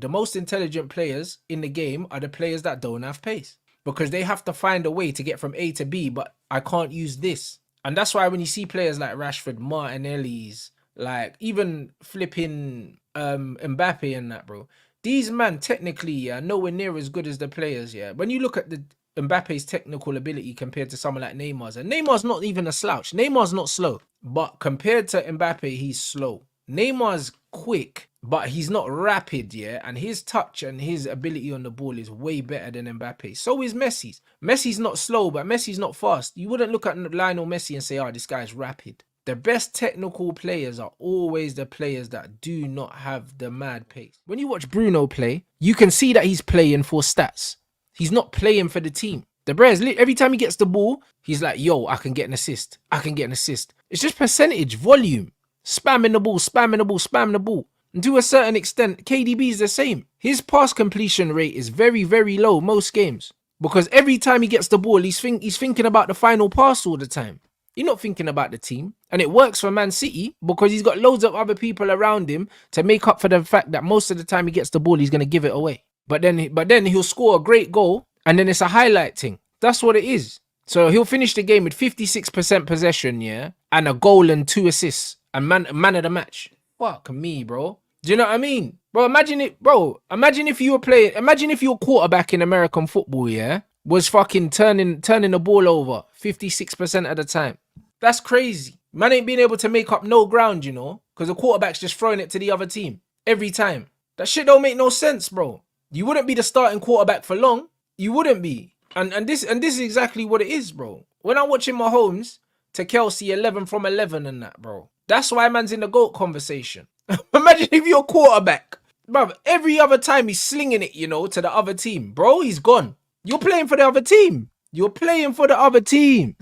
The most intelligent players in the game are the players that don't have pace because they have to find a way to get from A to B, but I can't use this. And that's why when you see players like Rashford, Martinelli's, like even flipping Mbappe and that, bro, these man technically are nowhere near as good as the players, yeah. When you look at the Mbappe's technical ability compared to someone like Neymar's, and Neymar's not even a slouch. Neymar's not slow, but compared to Mbappe, he's slow. Neymar's quick, but he's not rapid, yeah. And his touch and his ability on the ball is way better than Mbappe. So is Messi's. Messi's not slow, but Messi's not fast. You wouldn't look at Lionel Messi and say, oh, this guy's rapid. The best technical players are always the players that do not have the mad pace. When you watch Bruno play, you can see that he's playing for stats. He's not playing for the team. The Bears, every time he gets the ball, he's like, yo, I can get an assist. I can get an assist. It's just percentage, volume. Spamming the ball, spamming the ball, spamming the ball. And to a certain extent, KDB is the same. His pass completion rate is very, very low most games. Because every time he gets the ball, he's thinking about the final pass all the time. You're not thinking about the team. And it works for Man City because he's got loads of other people around him to make up for the fact that most of the time he gets the ball, he's going to give it away. But then he'll score a great goal and then it's a highlight thing. That's what it is. So he'll finish the game with 56% possession, yeah, and a goal and 2 assists and man of the match. Fuck me, bro. Do you know what I mean? Bro, imagine if you were quarterback in American football, yeah, was fucking turning the ball over 56% of the time. That's crazy. Man ain't being able to make up no ground, you know, because the quarterback's just throwing it to the other team every time. That shit don't make no sense, bro. You wouldn't be the starting quarterback for long. You wouldn't be. And this is exactly what it is, bro. When I'm watching Mahomes to Kelsey 11 from 11 and that, bro. That's why man's in the GOAT conversation. Imagine if you're a quarterback. Bro, every other time he's slinging it, you know, to the other team. Bro, he's gone. You're playing for the other team. You're playing for the other team.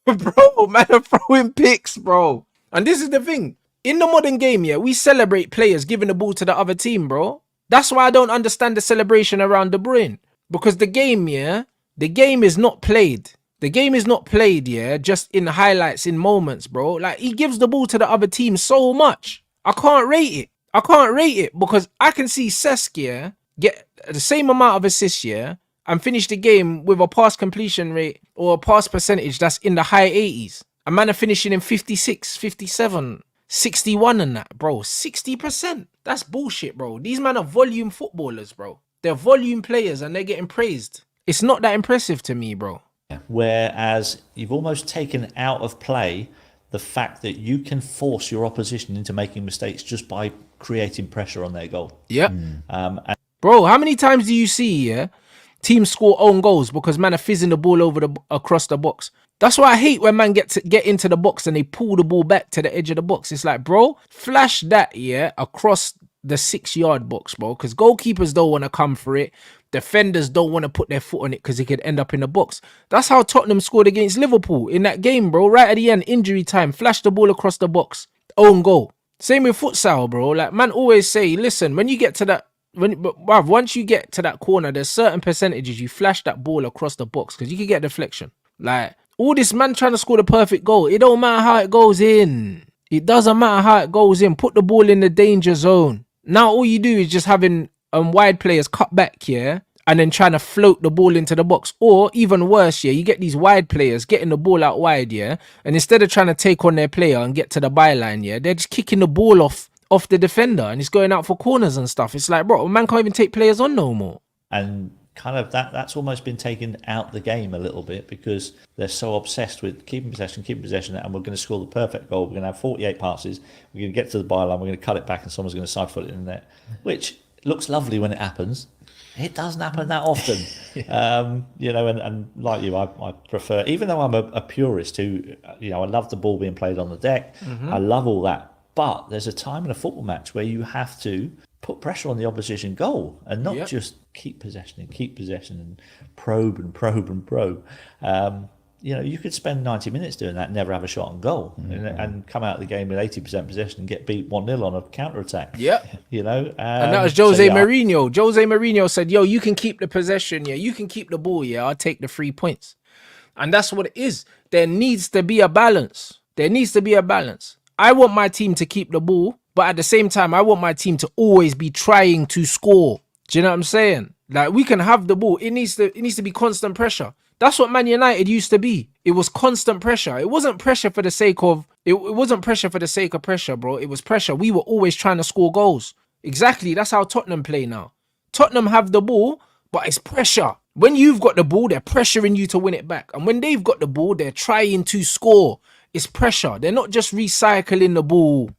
Bro, man, I'm throwing picks, bro. And this is the thing. In the modern game, yeah, we celebrate players giving the ball to the other team, bro. That's why I don't understand the celebration around De Bruyne. Because the game, yeah, the game is not played. The game is not played, yeah, just in highlights, in moments, bro. Like, he gives the ball to the other team so much. I can't rate it. I can't rate it because I can see Cesc, yeah, get the same amount of assists, yeah, and finish the game with a pass completion rate or a pass percentage that's in the high 80s. A man are finishing in 56, 57, 61 and that, bro. 60%. That's bullshit, bro. These men are volume footballers, bro. They're volume players and they're getting praised. It's not that impressive to me, bro. Whereas you've almost taken out of play the fact that you can force your opposition into making mistakes just by creating pressure on their goal. Yeah. Bro, how many times do you see, yeah, teams score own goals because man are fizzing the ball across the box? That's why I hate when man get into the box and they pull the ball back to the edge of the box. It's like, bro, flash that, yeah, across the 6-yard box, bro, because goalkeepers don't want to come for it. Defenders don't want to put their foot on it because it could end up in the box. That's how Tottenham scored against Liverpool in that game, bro. Right at the end, injury time, flash the ball across the box, own goal. Same with futsal, bro. Like, man always say, listen, when you get to that, once you get to that corner, there's certain percentages you flash that ball across the box because you can get deflection. Like, all this man trying to score the perfect goal, it don't matter how it goes in. It doesn't matter how it goes in. Put the ball in the danger zone. Now all you do is just having wide players cut back here and then trying to float the ball into the box. Or even worse, yeah, you get these wide players getting the ball out wide, yeah, and instead of trying to take on their player and get to the byline, yeah, they're just kicking the ball off the defender and it's going out for corners and stuff. It's like, bro, man can't even take players on no more. And kind of that's almost been taken out the game a little bit because they're so obsessed with keeping possession, and we're going to score the perfect goal. We're going to have 48 passes. We're going to get to the byline. We're going to cut it back, and someone's going to side foot it in the net, which looks lovely when it happens. It doesn't happen that often, you know. And like you, I prefer, even though I'm a purist who, you know, I love the ball being played on the deck. Mm-hmm. I love all that, but there's a time in a football match where you have to put pressure on the opposition goal and not just keep possession and probe. You know, you could spend 90 minutes doing that and never have a shot on goal, and come out of the game with 80% possession and get beat 1-0 on a counter-attack. Yeah. You know? And that was Jose Mourinho. Jose Mourinho said, yo, you can keep the possession, yeah, you can keep the ball, yeah, I'll take the 3 points. And that's what it is. There needs to be a balance. I want my team to keep the ball, But at the same time, I want my team to always be trying to score. Do you know what I'm saying? Like, we can have the ball. It needs to be constant pressure. That's what Man United used to be. It was constant pressure. It wasn't pressure for the sake of it wasn't pressure for the sake of pressure, bro. It was pressure. We were always trying to score goals. Exactly. That's how Tottenham play now. Tottenham have the ball, but it's pressure. When you've got the ball, they're pressuring you to win it back. And when they've got the ball, they're trying to score. It's pressure. They're not just recycling the ball.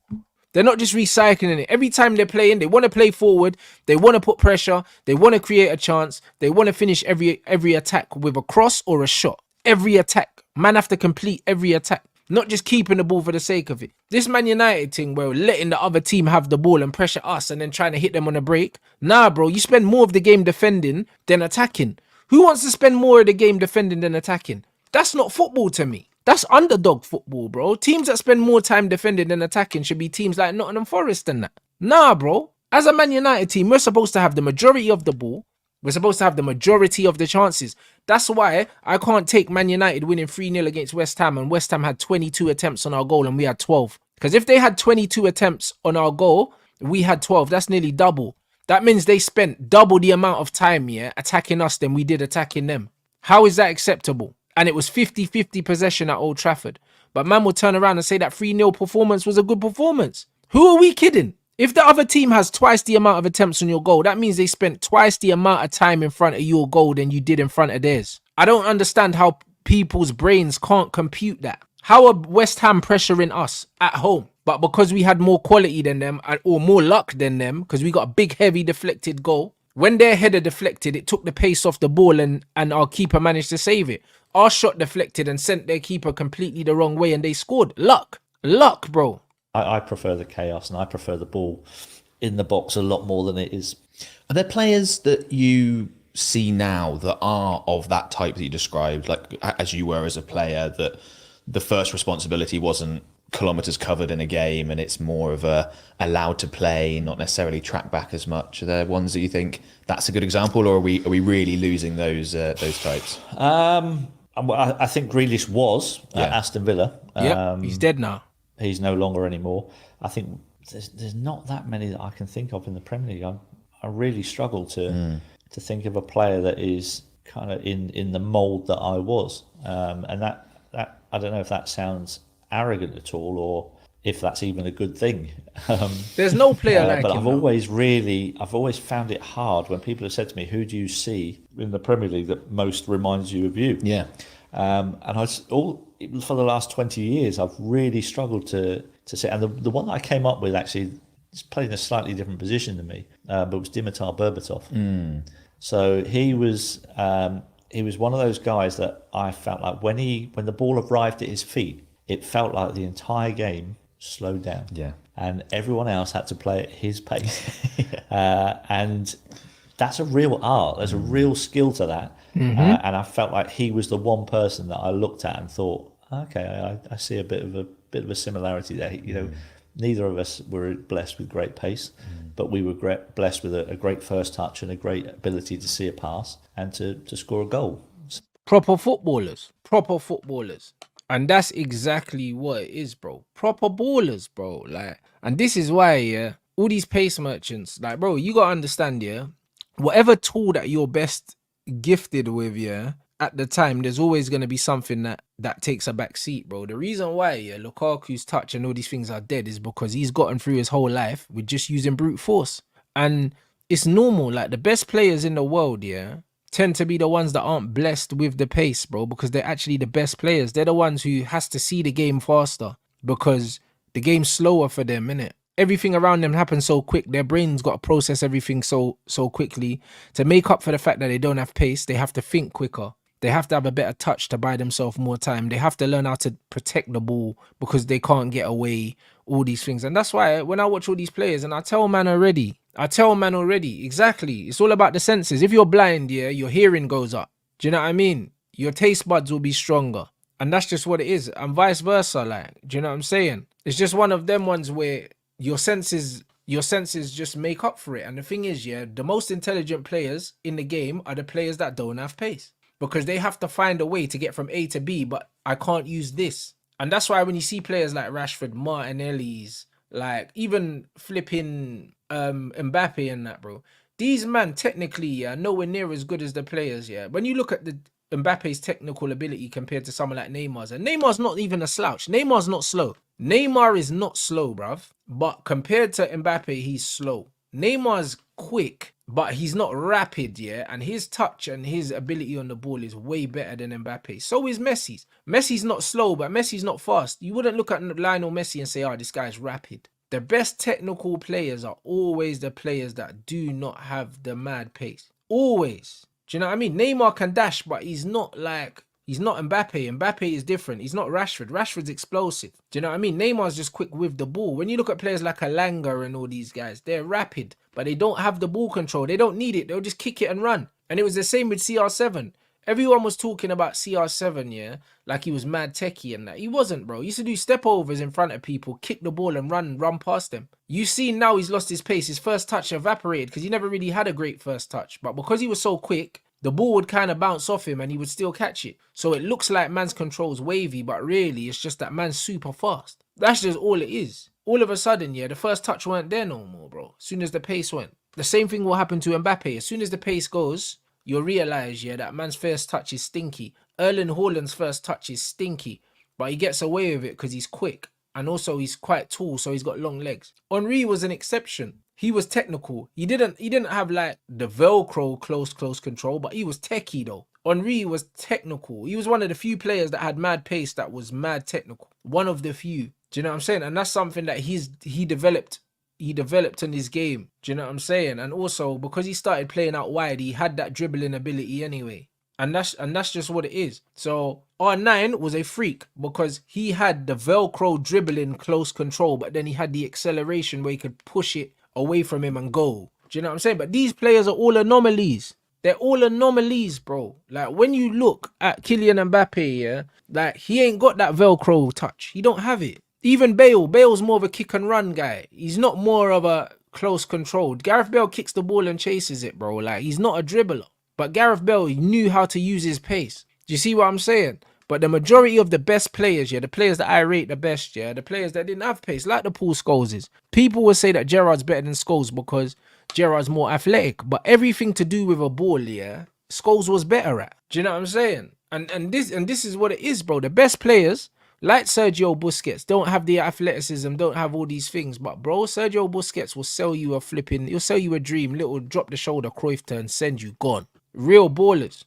They're not just recycling it. Every time they're playing, they want to play forward. They want to put pressure. They want to create a chance. They want to finish every attack with a cross or a shot. Every attack. Man have to complete every attack. Not just keeping the ball for the sake of it. This Man United thing where we're letting the other team have the ball and pressure us and then trying to hit them on a break. Nah, bro. You spend more of the game defending than attacking. Who wants to spend more of the game defending than attacking? That's not football to me. That's underdog football, bro. Teams that spend more time defending than attacking should be teams like Nottingham Forest and that. Nah, bro. As a Man United team, we're supposed to have the majority of the ball. We're supposed to have the majority of the chances. That's why I can't take Man United winning 3-0 against West Ham and West Ham had 22 attempts on our goal and we had 12. Because if they had 22 attempts on our goal, we had 12. That's nearly double. That means they spent double the amount of time, attacking us than we did attacking them. How is that acceptable? And it was 50-50 possession at Old Trafford. But man will turn around and say that 3-0 performance was a good performance. Who are we kidding? If the other team has twice the amount of attempts on your goal, that means they spent twice the amount of time in front of your goal than you did in front of theirs. I don't understand how people's brains can't compute that. How are West Ham pressuring us at home? But because we had more quality than them or more luck than them, because we got a big, heavy deflected goal, when their header deflected, it took the pace off the ball and our keeper managed to save it. Our shot deflected and sent their keeper completely the wrong way and they scored. Luck, bro. I prefer the chaos and I prefer the ball in the box a lot more than it is. Are there players that you see now that are of that type that you described, like as you were as a player, that the first responsibility wasn't kilometers covered in a game and it's more of a allowed to play, not necessarily track back as much? Are there ones that you think that's a good example, or are we really losing those types? I think Grealish was at Aston Villa. Yep, he's dead now. He's no longer anymore. I think there's not that many that I can think of in the Premier League. I really struggle to think of a player that is kind of in the mould that I was. And that I don't know if that sounds arrogant at all or if that's even a good thing. There's no player like but him. I've always found it hard when people have said to me, who do you see in the Premier League that most reminds you of you? Yeah. For the last 20 years, I've really struggled to say. And the one that I came up with actually is playing a slightly different position than me, but it was Dimitar Berbatov. So he was one of those guys that I felt like when the ball arrived at his feet, it felt like the entire game slowed down. Yeah. And everyone else had to play at his pace. And that's a real art. There's a real skill to that. And I felt like he was the one person that I looked at and thought, okay, I see a bit of a similarity there. You know, neither of us were blessed with great pace, but we were blessed with a great first touch and a great ability to see a pass and to score a goal. Proper footballers. And that's exactly what it is, bro. Proper ballers, bro. Like, and this is why, all these pace merchants, like, bro, you gotta understand, whatever tool that you're best gifted with, at the time, there's always gonna be something that takes a back seat, bro. The reason why, Lukaku's touch and all these things are dead is because he's gotten through his whole life with just using brute force. And it's normal, like, the best players in the world, tend to be the ones that aren't blessed with the pace, bro, because they're actually the best players. They're the ones who has to see the game faster because the game's slower for them, innit? Everything around them happens so quick. Their brain's got to process everything so quickly. To make up for the fact that they don't have pace, they have to think quicker. They have to have a better touch to buy themselves more time. They have to learn how to protect the ball because they can't get away, all these things. And that's why when I watch all these players, and I tell man already, exactly. It's all about the senses. If you're blind, your hearing goes up. Do you know what I mean? Your taste buds will be stronger. And that's just what it is. And vice versa, like, do you know what I'm saying? It's just one of them ones where your senses just make up for it. And the thing is, the most intelligent players in the game are the players that don't have pace. Because they have to find a way to get from A to B, but I can't use this. And that's why when you see players like Rashford, Martinelli's, Like even flipping Mbappe and that, bro. These man technically are nowhere near as good as the players. Yeah, when you look at the Mbappe's technical ability compared to someone like Neymar's, and Neymar's not even a slouch. Neymar's not slow. Neymar is not slow, bruv. But compared to Mbappe, he's slow. Neymar's quick, but he's not rapid, yeah. And his touch and his ability on the ball is way better than Mbappe. So is Messi's. Messi's not slow, but Messi's not fast. You wouldn't look at Lionel Messi and say, oh, this guy's rapid. The best technical players are always the players that do not have the mad pace. Always. Do you know what I mean? Neymar can dash, but he's not Mbappe. Mbappe is different. He's not Rashford. Rashford's explosive. Do you know what I mean? Neymar's just quick with the ball. When you look at players like Alanga and all these guys, they're rapid, but they don't have the ball control. They don't need it. They'll just kick it and run. And it was the same with CR7. Everyone was talking about CR7, yeah, like he was mad techie and that. He wasn't, bro. He used to do step overs in front of people, kick the ball and run past them. You see now he's lost his pace. His first touch evaporated because he never really had a great first touch. But because he was so quick, the ball would kind of bounce off him and he would still catch it. So it looks like man's control's wavy, but really it's just that man's super fast. That's just all it is. All of a sudden, yeah, the first touch weren't there no more, bro. As soon as the pace went. The same thing will happen to Mbappe. As soon as the pace goes, you'll realize, yeah, that man's first touch is stinky. Erling Haaland's first touch is stinky, but he gets away with it because he's quick. And also he's quite tall, so he's got long legs. Henry was an exception. He was technical. He didn't have like the Velcro close control, but he was techie though. Henry was technical. He was one of the few players that had mad pace that was mad technical. One of the few. Do you know what I'm saying? And that's something that he developed in his game. Do you know what I'm saying? And also because he started playing out wide, he had that dribbling ability anyway. And that's just what it is. So R9 was a freak because he had the Velcro dribbling close control, but then he had the acceleration where he could push it away from him and go. Do you know what I'm saying? But these players are all anomalies. They're all anomalies, bro. Like when you look at Kylian Mbappe, yeah, like he ain't got that Velcro touch. He don't have it. Even Bale's more of a kick and run guy. He's not more of a close controlled. Gareth Bale kicks the ball and chases it, bro. Like he's not a dribbler. But Gareth Bale knew how to use his pace. Do you see what I'm saying? But the majority of the best players, yeah, the players that I rate the best, yeah, the players that didn't have pace, like the Paul Scholes. People will say that Gerrard's better than Scholes because Gerrard's more athletic. But everything to do with a ball, yeah, Scholes was better at. Do you know what I'm saying? And this is what it is, bro. The best players, like Sergio Busquets, don't have the athleticism, don't have all these things. But bro, Sergio Busquets will sell you he'll sell you a dream, little drop the shoulder, Cruyff turn, send you gone. Real ballers,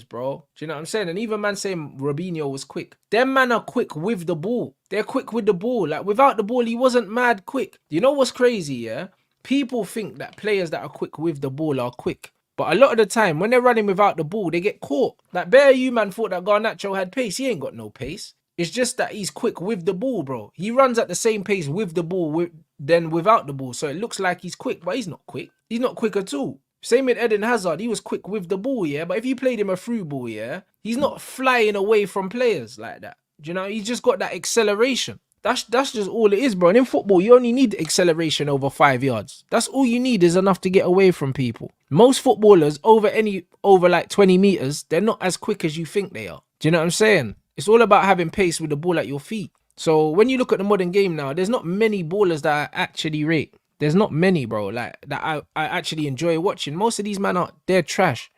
bro. Do you know what I'm saying? And even man saying Robinho was quick. Them man are quick with the ball. They're quick with the ball. Like without the ball, he wasn't mad quick. You know what's crazy, yeah? People think that players that are quick with the ball are quick. But a lot of the time, when they're running without the ball, they get caught. Like Bear you man thought that Garnacho had pace. He ain't got no pace. It's just that he's quick with the ball, bro. He runs at the same pace with the ball than without the ball. So it looks like he's quick, but he's not quick. He's not quick at all. Same with Eden Hazard. He was quick with the ball, yeah. But if you played him a through ball, yeah, he's not flying away from players like that. Do you know? He's just got that acceleration. That's just all it is, bro. And in football, you only need acceleration over 5 yards. That's all you need is enough to get away from people. Most footballers over like 20 meters, they're not as quick as you think they are. Do you know what I'm saying? It's all about having pace with the ball at your feet. So when you look at the modern game now, there's not many ballers that I actually rate. There's not many, bro, like that I actually enjoy watching. Most of these men they're trash.